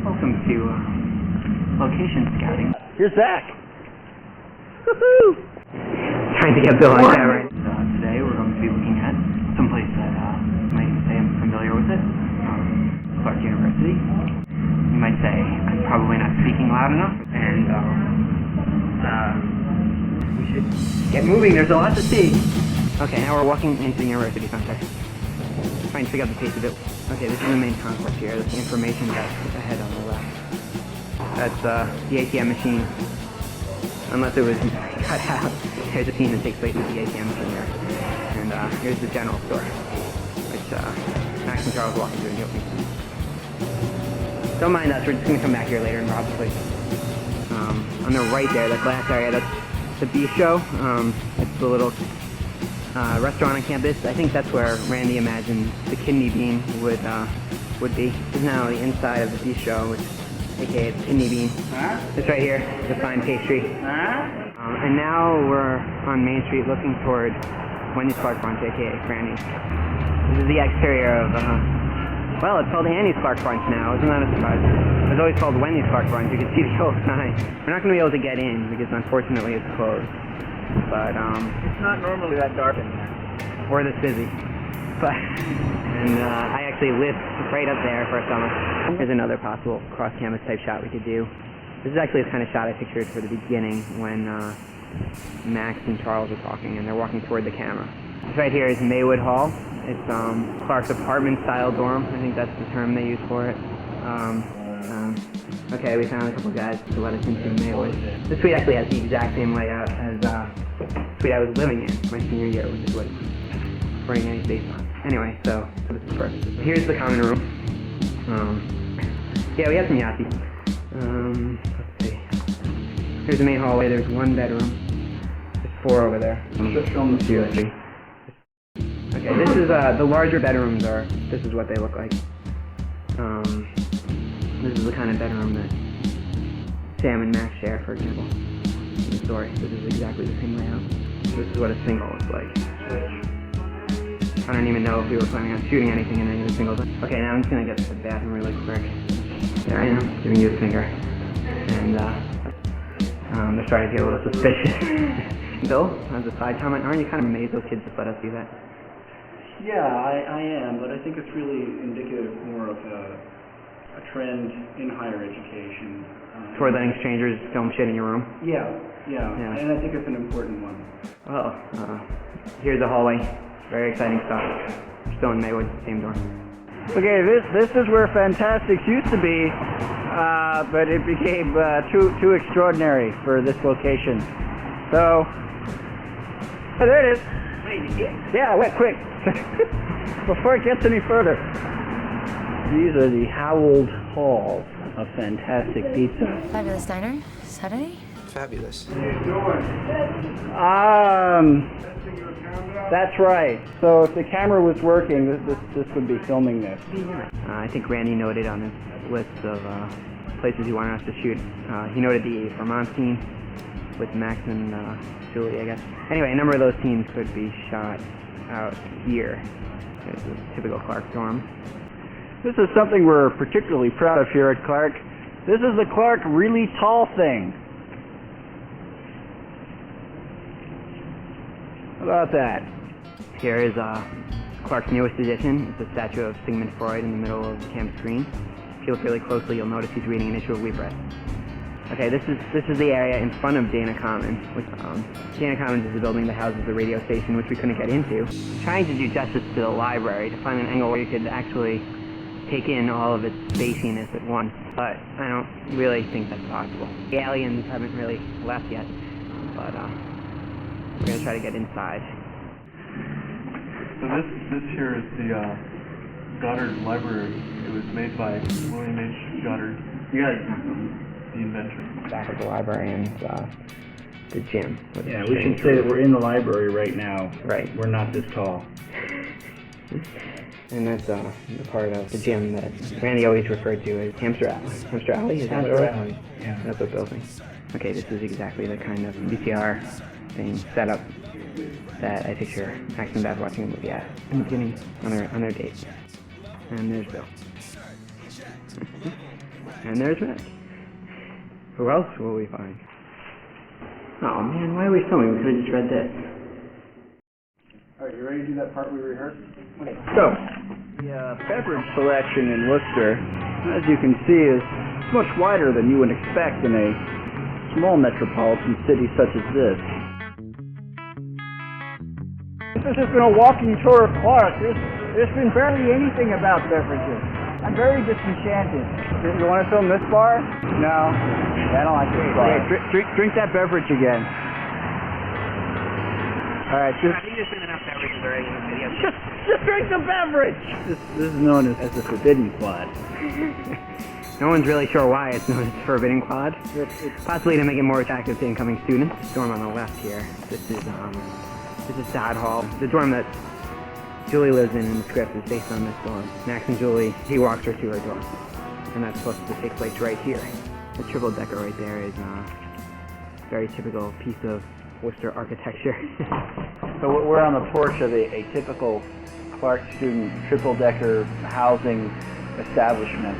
Welcome to location scouting. Here's Zack. Woohoo! Trying to get Bill on camera. Today we're going to be looking at someplace that you might say I'm familiar with it. Clark University. You might say I'm probably not speaking loud enough, and we should get moving. There's a lot to see. Okay, now we're walking into the University Center. Trying to figure out the pace of it. Okay, this is the main concourse here. That's the information desk ahead on the left. That's the ATM machine. Unless it was cut out. Here's a scene that takes place at the ATM machine here. And here's the general store, which Max and Charles walking through in the opening. Don't mind us, we're just going to come back here later and rob the place. On the right there, that glass area, that's the bistro. It's the little restaurant on campus. I think that's where Randy imagined the kidney bean would be. This is now the inside of the bistro, which, aka the kidney bean. It's right here, the fine pastry. And now we're on Main Street looking toward Wendy's Clark Brunch, aka Franny's. This is the exterior of, well, it's called Annie's Clark Brunch now. Isn't that a surprise? It was always called Wendy's Clark Brunch. You can see the old sign. We're not going to be able to get in because unfortunately it's closed. But it's not normally that dark in there. Or this busy. But I actually lived right up there for a summer. Here's another possible cross-campus type shot we could do. This is actually the kind of shot I pictured for the beginning when Max and Charles are talking and they're walking toward the camera. This right here is Maywood Hall. It's Clark's apartment-style dorm. I think that's the term they use for it. Okay, we found a couple guys to let us into Maywood. This suite actually has the exact same layout as the suite I was living in my senior year, which is what Bring Any based on. Anyway, so this is perfect. Here's the common room. Yeah, we have some Yahtzees. Let's see. Here's the main hallway. There's one bedroom. There's four over there. Show them the view. Okay, this is the larger bedrooms are. This is what they look like. This is the kind of bedroom that Sam and Max share, for example, in the story. This is exactly the same layout. This is what a single looks like. I don't even know if we were planning on shooting anything in any of the singles. Okay, now I'm just gonna get to the bathroom really quick. There I am, giving you the finger. And they're starting to get a little suspicious. Bill, as a side comment, aren't you kind of amazed those kids just let us do that? Yeah, I am, but I think it's really indicative more of a trend in higher education. Toward letting strangers film shit in your room? Yeah, and I think it's an important one. Well, here's the hallway. Very exciting stuff. Still in Maywood, same door. Okay, this is where Fantastics used to be, but it became too extraordinary for this location. So, oh, there it is. Yeah, I went quick. Before it gets any further. These are the howled halls of Fantastic Pizza. Fabulous Diner, Saturday? Fabulous. That's right. So if the camera was working, this would be filming this. I think Randy noted on his list of places he wanted us to shoot. He noted the Vermont scene with Max and Julie, I guess. Anyway, a number of those scenes could be shot out here. It's a typical Clark dorm. This is something we're particularly proud of here at Clark. This is the Clark really tall thing. How about that? Here is Clark's newest addition. It's a statue of Sigmund Freud in the middle of the campus green. If you look really closely, you'll notice he's reading an issue of We've Read. Okay, this is the area in front of Dana Commons. Which, Dana Commons is the building that houses the radio station, which we couldn't get into. Trying to do justice to the library, to find an angle where you could actually take in all of its spaciness at once, but I don't really think that's possible. The aliens haven't really left yet, but we're going to try to get inside. So this here is the Goddard Library. It was made by William H. Goddard. You guys, the inventor. back of the library and the gym. Yeah, we should say that we're in the library right now. Right. We're not this tall. And that's the part of the gym that Randy always referred to as Hamster Alley. Hamster Alley? Is that Hamster right? Alley, yeah. That's what building. Okay, this is exactly the kind of VCR thing setup that I picture Max and Beth watching a movie at in the beginning on their date. And there's Bill. And there's Matt. Who else will we find? Oh man, why are we filming? We could have just read this. Alright, you ready to do that part we rehearsed? Okay, so, the beverage selection in Worcester, as you can see, is much wider than you would expect in a small metropolitan city such as this. This has just been a walking tour of Clark. There's been barely anything about beverages. I'm very disenchanted. You want to film this bar? No. I don't like this bar. Drink that beverage again. Alright, I think there's been enough beverages already in the video. just drink the beverage! This is known as the Forbidden Quad. No one's really sure why it's known as Forbidden Quad. Possibly to make it more attractive to incoming students. The dorm on the left here. This is Sad Hall. The dorm that Julie lives in the script is based on this dorm. Max and Julie, he walks her to her dorm. And that's supposed to take place right here. The triple decker right there is a very typical piece of Worcester architecture. So we're on the porch of a typical Clark student triple decker housing establishment.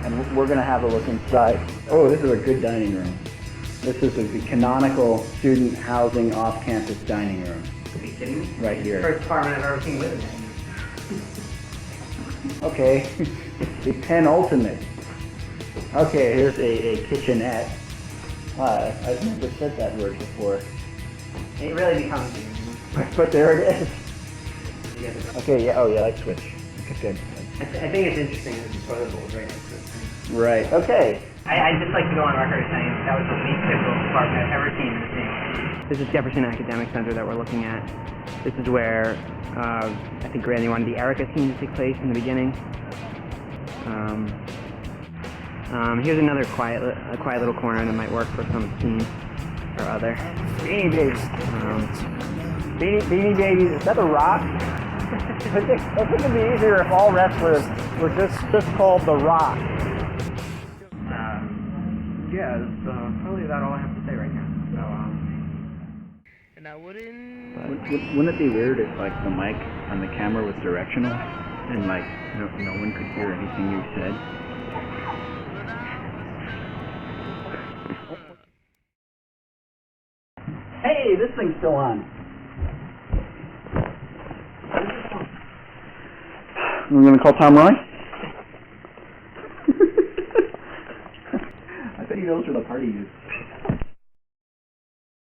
And we're going to have a look inside. Oh, this is a good dining room. This is the canonical student housing off-campus dining room. Are you kidding me? Right here. First apartment I've ever seen live in. Okay, the penultimate. Okay, here's a kitchenette. I've never said that word before. It really becomes But there it is. Okay, yeah, light switch. Okay, good. I think it's interesting that the toilet bowl is right next to it. Right, okay. I'd just like to go on record as saying that was the least typical apartment I've ever seen in the city. This is Jefferson Academic Center that we're looking at. This is where I think Randy wanted the Erica scene to take place in the beginning. Here's another quiet little corner that might work for some scene or other. Beanie Babies. Beanie Babies, is that a rock? I think it'd be easier if all wrestlers were just called The Rock. Yeah, that's probably about all I have to say right now. So, And I wouldn't. Wouldn't it be weird if like the mic on the camera was directional and like no one could hear anything you said? Hey, this thing's still on. We're gonna call Tom Roy? I bet he knows where the party is.